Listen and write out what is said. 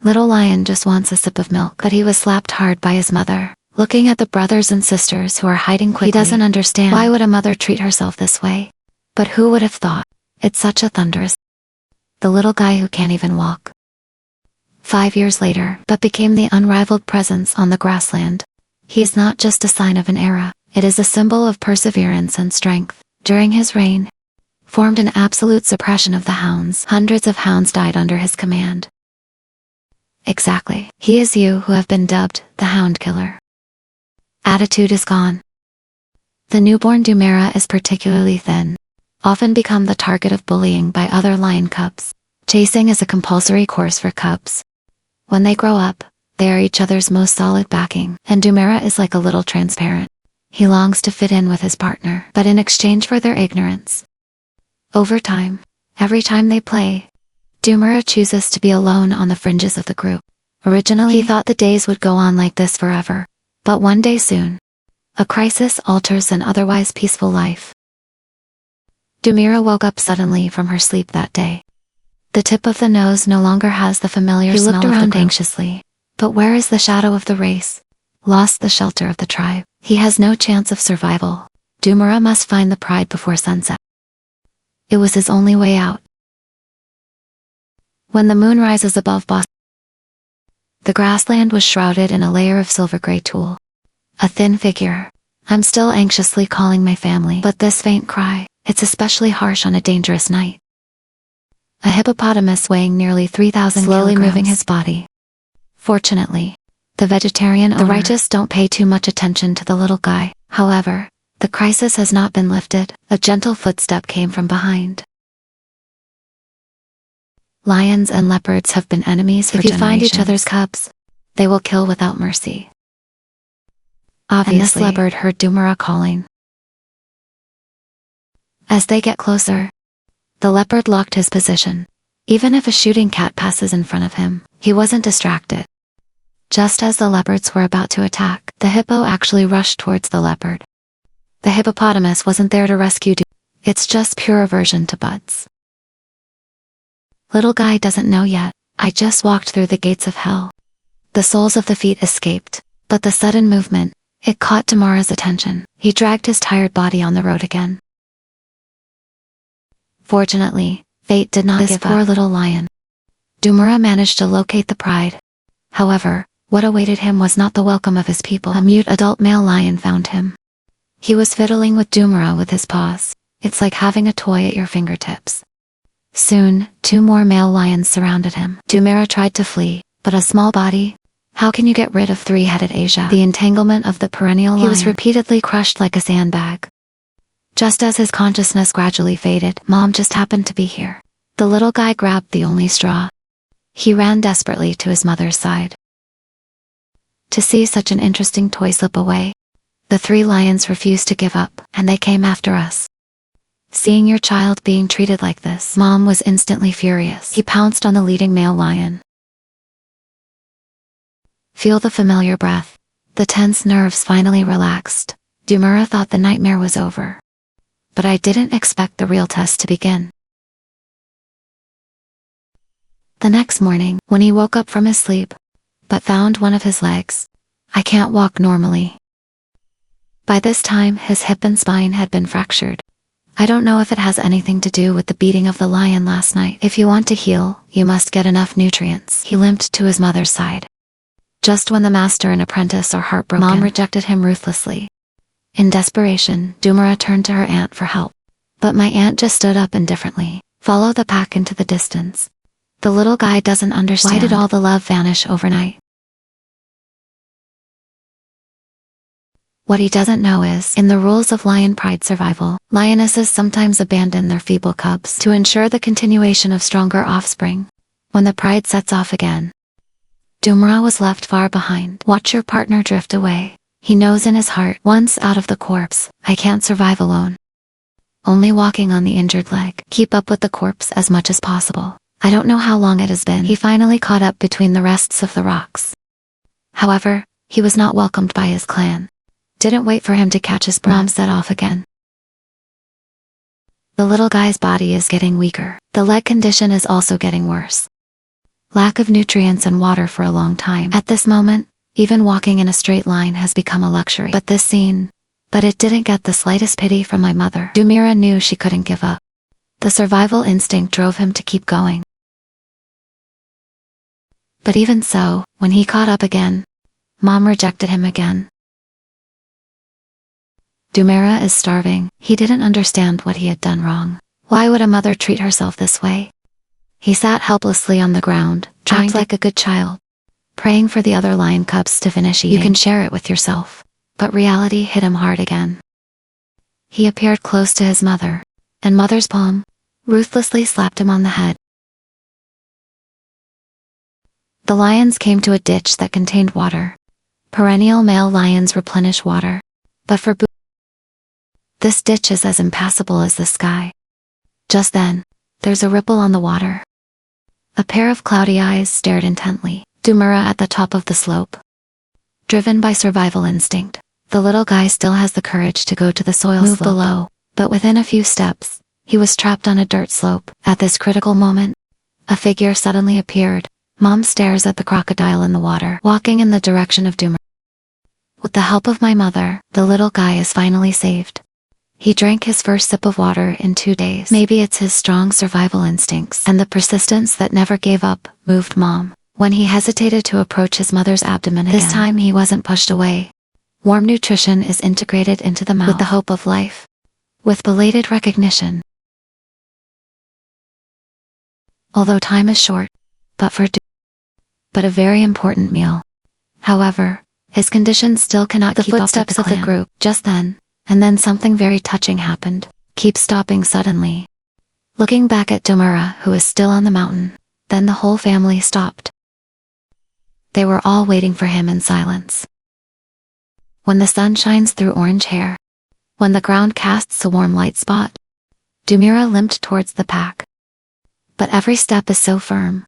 Little lion just wants a sip of milk, but he was slapped hard by his mother. Looking at the brothers and sisters who are hiding quickly, he doesn't understand why would a mother treat herself this way. But who would have thought? It's such a thunderous. The little guy who can't even walk. 5 years later, but became the unrivaled presence on the grassland. He is not just a sign of an era, it is a symbol of perseverance and strength. During his reign, formed an absolute suppression of the hounds. Hundreds of hounds died under his command. Exactly. He is you who have been dubbed the Hound Killer. Attitude is gone. The newborn Dumera is particularly thin, often become the target of bullying by other lion cubs. Chasing is a compulsory course for cubs. When they grow up, they are each other's most solid backing, and Dumera is like a little transparent. He longs to fit in with his partner, but in exchange for their ignorance. Over time, every time they play, Dumera chooses to be alone on the fringes of the group. Originally, he thought the days would go on like this forever, but one day soon, a crisis alters an otherwise peaceful life. Dumera woke up suddenly from her sleep that day. The tip of the nose no longer has the familiar smell of the group. He looked around anxiously. But where is the shadow of the race? Lost the shelter of the tribe. He has no chance of survival. Dumera must find the pride before sunset. It was his only way out. When the moon rises above Boston, the grassland was shrouded in a layer of silver-gray tulle. A thin figure. I'm still anxiously calling my family, but this faint cry, it's especially harsh on a dangerous night. A hippopotamus weighing nearly 3,000 slowly moving his body. Fortunately, the vegetarian owner, the righteous don't pay too much attention to the little guy. However, the crisis has not been lifted. A gentle footstep came from behind. Lions and leopards have been enemies for generations. If you find each other's cubs, they will kill without mercy. Obviously, and this leopard heard Dumera calling. As they get closer, the leopard locked his position. Even if a shooting cat passes in front of him, he wasn't distracted. Just as the leopards were about to attack, the hippo actually rushed towards the leopard. The hippopotamus wasn't there to rescue Dumera. It's just pure aversion to buds. Little guy doesn't know yet. I just walked through the gates of hell. The soles of the feet escaped, but the sudden movement, it caught Dumera's attention. He dragged his tired body on the road again. Fortunately, fate did not give up. This poor little lion. Dumera managed to locate the pride. However, what awaited him was not the welcome of his people. A mute adult male lion found him. He was fiddling with Dumera with his paws. It's like having a toy at your fingertips. Soon, 2 more male lions surrounded him. Dumera tried to flee, but a small body? How can you get rid of 3-headed Asia? The entanglement of the perennial lion. He was repeatedly crushed like a sandbag. Just as his consciousness gradually faded, Mom just happened to be here. The little guy grabbed the only straw. He ran desperately to his mother's side. To see such an interesting toy slip away, the 3 lions refused to give up, and they came after us. Seeing your child being treated like this, Mom was instantly furious. He pounced on the leading male lion. Feel the familiar breath. The tense nerves finally relaxed. Dumera thought the nightmare was over. But I didn't expect the real test to begin. The next morning, when he woke up from his sleep, but found one of his legs, I can't walk normally. By this time, his hip and spine had been fractured. I don't know if it has anything to do with the beating of the lion last night. If you want to heal, you must get enough nutrients. He limped to his mother's side. Just when the master and apprentice are heartbroken, Mom rejected him ruthlessly. In desperation, Dumera turned to her aunt for help. But my aunt just stood up indifferently. Follow the pack into the distance. The little guy doesn't understand. Why did all the love vanish overnight? What he doesn't know is, in the rules of lion pride survival, lionesses sometimes abandon their feeble cubs to ensure the continuation of stronger offspring. When the pride sets off again, Dumera was left far behind. Watch your partner drift away. He knows in his heart, once out of the corpse, I can't survive alone. Only walking on the injured leg. Keep up with the corpse as much as possible. I don't know how long it has been. He finally caught up between the rests of the rocks. However, he was not welcomed by his clan. Didn't wait for him to catch his breath. Mom set off again. The little guy's body is getting weaker. The leg condition is also getting worse. lack of nutrients and water for a long time. At this moment, even walking in a straight line has become a luxury. But it didn't get the slightest pity from my mother. Dumira knew she couldn't give up. The survival instinct drove him to keep going. But even so, when he caught up again, Mom rejected him again. Dumira is starving. He didn't understand what he had done wrong. Why would a mother treat herself this way? He sat helplessly on the ground, trying like a good child, praying for the other lion cubs to finish eating. You can share it with yourself. But reality hit him hard again. He appeared close to his mother, and mother's palm ruthlessly slapped him on the head. The lions came to a ditch that contained water. Perennial male lions replenish water. But for this ditch is as impassable as the sky. Just then, there's a ripple on the water. A pair of cloudy eyes stared intently. Dumira at the top of the slope. Driven by survival instinct, the little guy still has the courage to go to the soil slope below, but within a few steps, he was trapped on a dirt slope. At this critical moment, a figure suddenly appeared. Mom stares at the crocodile in the water, walking in the direction of Dumira. With the help of my mother, the little guy is finally saved. He drank his first sip of water in 2 days. Maybe it's his strong survival instincts and the persistence that never gave up, moved Mom. When he hesitated to approach his mother's abdomen again, this time he wasn't pushed away. Warm nutrition is integrated into the mouth with the hope of life. With belated recognition. Although time is short, but a very important meal. However, his condition still cannot keep up with the footsteps of the group. Just then, and then something very touching happened. Keep stopping suddenly. Looking back at Dumira, who is still on the mountain, then the whole family stopped. They were all waiting for him in silence. When the sun shines through orange hair, when the ground casts a warm light spot, Dumira limped towards the pack. But every step is so firm,